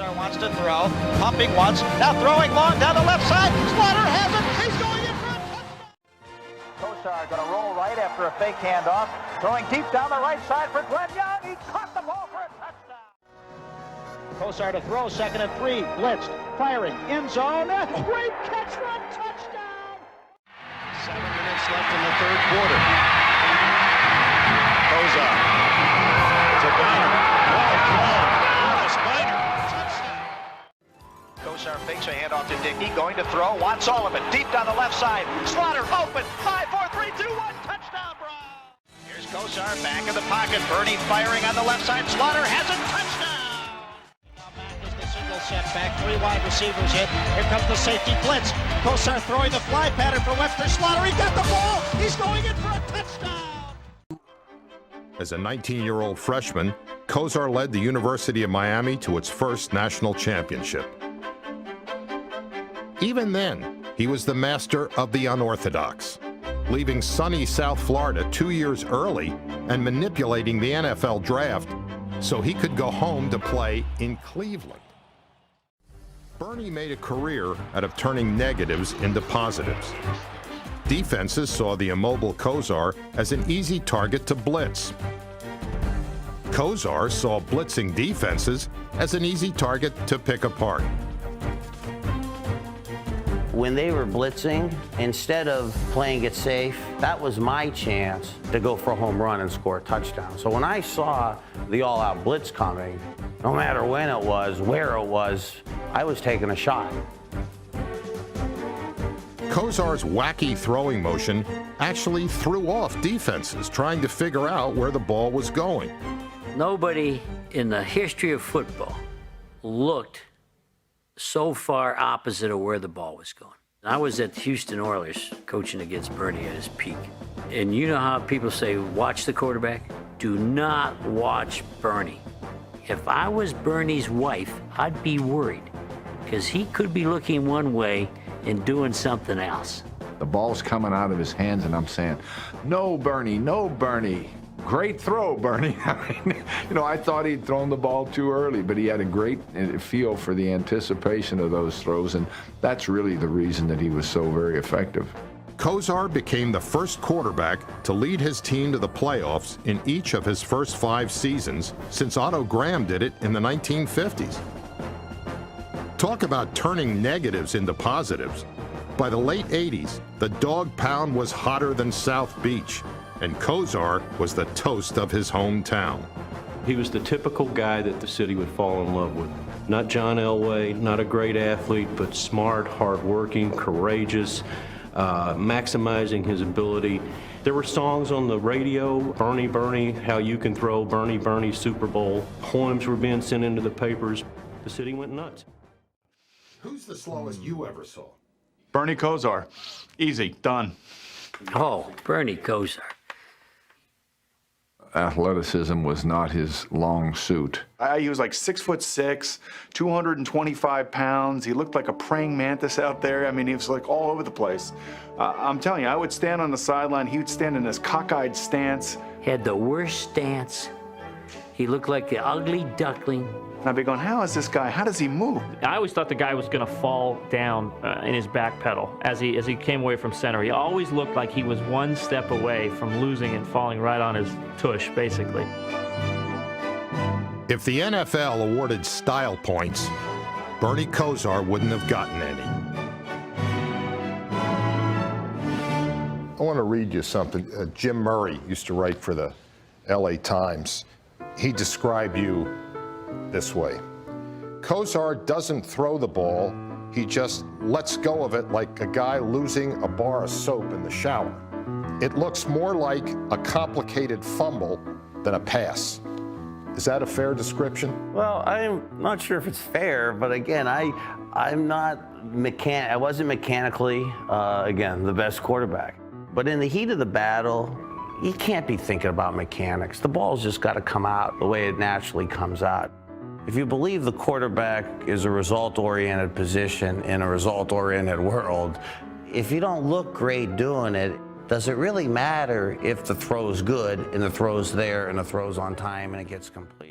Kosar wants to throw, pumping once, now throwing long down the left side. Slaughter has it. He's going in front. Kosar going to roll right after a fake handoff, throwing deep down the right side for Glenn Young. He caught the ball for a touchdown. Kosar to throw, 2nd and 3, blitzed, firing, end zone, great catch for a touchdown. 7 minutes left in the third quarter. Kosar to Biner, well thrown, touchdown. Kosar fakes a handoff to Dickey, going to throw, wants all of it, deep down the left side, Slaughter open, 5, 4, 3, 2, 1, touchdown, Brown. Here's Kosar back in the pocket, Bernie firing on the left side, Slaughter has a touchdown. Set back, 3 wide receivers hit. Here comes the safety blitz. Kosar throwing the fly pattern for Webster. Slaughter, he got the ball. He's going in for a touchdown. As a 19-year-old freshman, Kosar led the University of Miami to its first national championship. Even then, he was the master of the unorthodox, leaving sunny South Florida 2 years early and manipulating the NFL draft so he could go home to play in Cleveland. Bernie made a career out of turning negatives into positives. Defenses saw the immobile Kosar as an easy target to blitz. Kosar saw blitzing defenses as an easy target to pick apart. When they were blitzing, instead of playing it safe, that was my chance to go for a home run and score a touchdown. So when I saw the all-out blitz coming, no matter when it was, where it was, I was taking a shot. Kosar's wacky throwing motion actually threw off defenses trying to figure out where the ball was going. Nobody in the history of football looked so far opposite of where the ball was going. I was at Houston Oilers coaching against Bernie at his peak. And you know how people say, watch the quarterback? Do not watch Bernie. If I was Bernie's wife, I'd be worried because he could be looking one way and doing something else. The ball's coming out of his hands and I'm saying, no, Bernie, no, Bernie. Great throw, Bernie. I mean, I thought he'd thrown the ball too early, but he had a great feel for the anticipation of those throws, and that's really the reason that he was so very effective. Kosar became the first quarterback to lead his team to the playoffs in each of his first 5 seasons since Otto Graham did it in the 1950s. Talk about turning negatives into positives. By the late 80s, the dog pound was hotter than South Beach, and Kosar was the toast of his hometown. He was the typical guy that the city would fall in love with. Not John Elway, not a great athlete, but smart, hardworking, courageous, maximizing his ability. There were songs on the radio, Bernie, Bernie, How You Can Throw, Bernie, Bernie, Super Bowl. Poems were being sent into the papers. The city went nuts. Who's the slowest you ever saw? Bernie Kosar. Easy, done. Oh, Bernie Kosar. Athleticism was not his long suit. He was like 6'6", 225 pounds. He looked like a praying mantis out there. I mean, he was like all over the place. I'm telling you, I would stand on the sideline. He would stand in this cockeyed stance. Had the worst stance. He looked like the ugly duckling. And I'd be going, how is this guy? How does he move? I always thought the guy was going to fall down in his back pedal as he came away from center. He always looked like he was one step away from losing and falling right on his tush, basically. If the NFL awarded style points, Bernie Kosar wouldn't have gotten any. I want to read you something. Jim Murray used to write for the LA Times. He described you this way: Kosar doesn't throw the ball, he just lets go of it like a guy losing a bar of soap in the shower. It looks more like a complicated fumble than a pass. Is that a fair description? Well, I'm not sure if it's fair, but again, I'm not I wasn't mechanically, again, the best quarterback. But in the heat of the battle, you can't be thinking about mechanics. The ball's just got to come out the way it naturally comes out. If you believe the quarterback is a result-oriented position in a result-oriented world, if you don't look great doing it, does it really matter if the throw's good and the throw's there and the throw's on time and it gets complete?